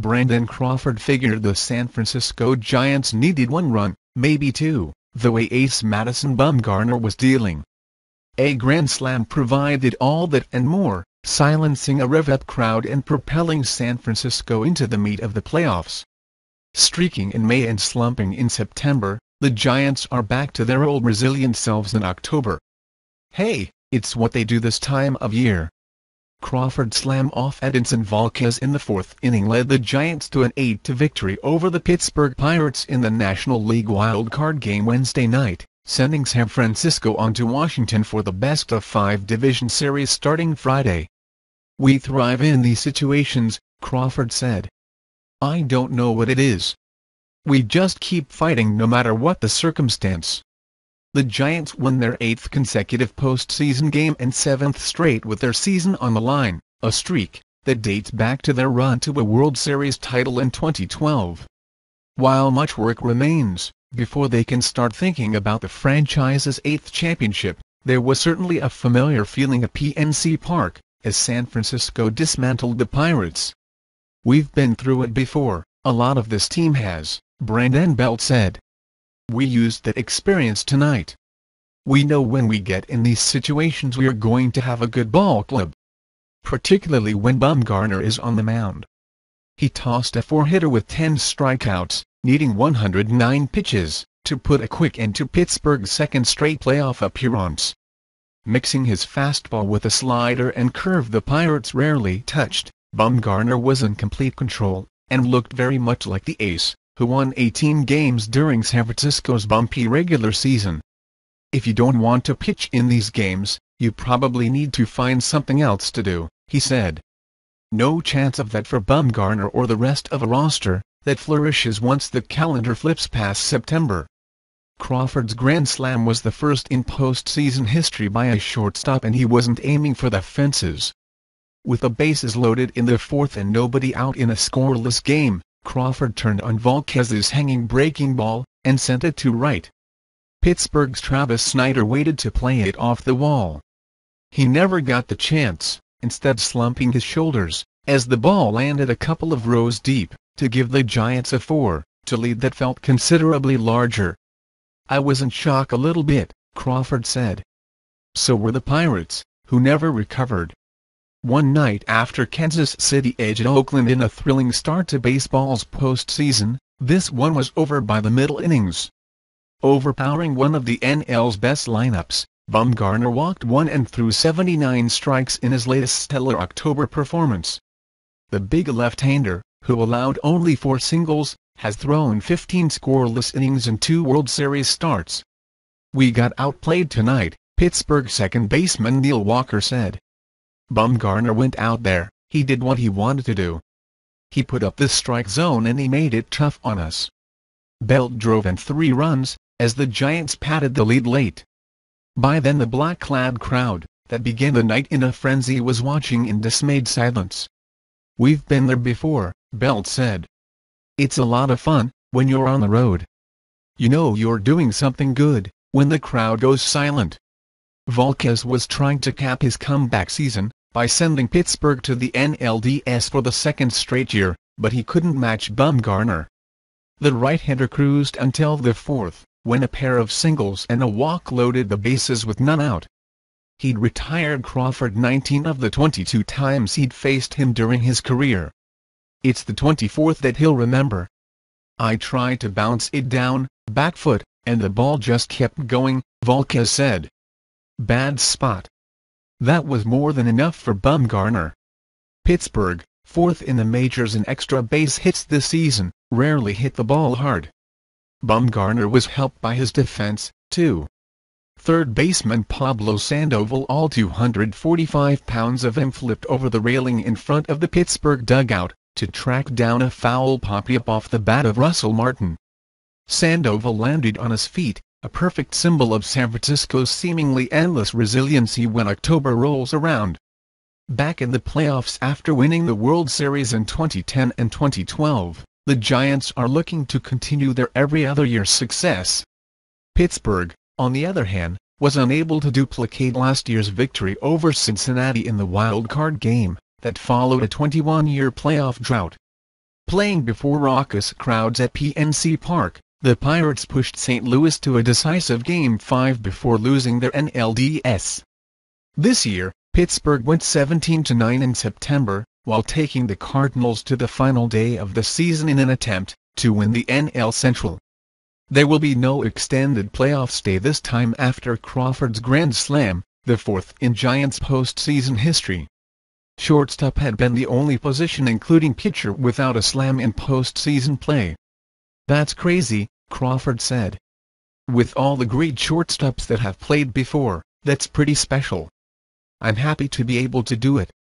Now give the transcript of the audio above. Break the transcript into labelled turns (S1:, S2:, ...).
S1: Brandon Crawford figured the San Francisco Giants needed one run, maybe two, the way ace Madison Bumgarner was dealing. A grand slam provided all that and more, silencing a rev-up crowd and propelling San Francisco into the meat of the playoffs. Streaking in May and slumping in September, the Giants are back to their old resilient selves in October. Hey, it's what they do this time of year. Crawford slam off Edinson Volquez in the fourth inning led the Giants to an 8-2 victory over the Pittsburgh Pirates in the National League wild-card game Wednesday night, sending San Francisco on to Washington for the best-of-5 division series starting Friday. "We thrive in these situations," Crawford said. "I don't know what it is. We just keep fighting no matter what the circumstance." The Giants won their 8th consecutive postseason game and 7th straight with their season on the line, a streak that dates back to their run to a World Series title in 2012. While much work remains before they can start thinking about the franchise's 8th championship, there was certainly a familiar feeling at PNC Park as San Francisco dismantled the Pirates. "We've been through it before, a lot of this team has," Brandon Belt said. "We used that experience tonight. We know when we get in these situations we are going to have a good ball club. Particularly when Bumgarner is on the mound." He tossed a 4-hitter with 10 strikeouts, needing 109 pitches, to put a quick end to Pittsburgh's second straight playoff appearance. Mixing his fastball with a slider and curve the Pirates rarely touched, Bumgarner was in complete control, and looked very much like the ace who won 18 games during San Francisco's bumpy regular season. "If you don't want to pitch in these games, you probably need to find something else to do," he said. No chance of that for Bumgarner or the rest of a roster that flourishes once the calendar flips past September. Crawford's grand slam was the first in postseason history by a shortstop, and he wasn't aiming for the fences. With the bases loaded in the fourth and nobody out in a scoreless game, Crawford turned on Volquez's hanging breaking ball, and sent it to right. Pittsburgh's Travis Snider waited to play it off the wall. He never got the chance, instead slumping his shoulders, as the ball landed a couple of rows deep, to give the Giants a 4-2 lead that felt considerably larger. "I was in shock a little bit," Crawford said. So were the Pirates, who never recovered. One night after Kansas City edged Oakland in a thrilling start to baseball's postseason, this one was over by the middle innings. Overpowering one of the NL's best lineups, Bumgarner walked one and threw 79 strikes in his latest stellar October performance. The big left-hander, who allowed only 4 singles, has thrown 15 scoreless innings in 2 World Series starts. "We got outplayed tonight," Pittsburgh second baseman Neil Walker said. "Bumgarner went out there, he did what he wanted to do. He put up the strike zone and he made it tough on us." Belt drove in 3 runs, as the Giants padded the lead late. By then the black-clad crowd, that began the night in a frenzy, was watching in dismayed silence. "We've been there before," Belt said. "It's a lot of fun, when you're on the road. You know you're doing something good, when the crowd goes silent." Volquez was trying to cap his comeback season by sending Pittsburgh to the NLDS for the 2nd straight year, but he couldn't match Bumgarner. The right-hander cruised until the 4th, when a pair of singles and a walk loaded the bases with none out. He'd retired Crawford 19 of the 22 times he'd faced him during his career. "It's the 24th that he'll remember. I tried to bounce it down, back foot, and the ball just kept going," Volquez said. "Bad spot." That was more than enough for Bumgarner. Pittsburgh, 4th in the majors in extra base hits this season, rarely hit the ball hard. Bumgarner was helped by his defense, too. Third baseman Pablo Sandoval, all 245 pounds of him, flipped over the railing in front of the Pittsburgh dugout to track down a foul pop-up off the bat of Russell Martin. Sandoval landed on his feet, a perfect symbol of San Francisco's seemingly endless resiliency when October rolls around. Back in the playoffs after winning the World Series in 2010 and 2012, the Giants are looking to continue their every-other-year success. Pittsburgh, on the other hand, was unable to duplicate last year's victory over Cincinnati in the wild-card game that followed a 21-year playoff drought. Playing before raucous crowds at PNC Park, the Pirates pushed St. Louis to a decisive Game 5 before losing their NLDS. This year, Pittsburgh went 17-9 in September, while taking the Cardinals to the final day of the season in an attempt to win the NL Central. There will be no extended playoff stay this time after Crawford's grand slam, the fourth in Giants postseason history. Shortstop had been the only position including pitcher without a slam in postseason play. "That's crazy," Crawford said. "With all the great shortstops that have played before, that's pretty special. I'm happy to be able to do it."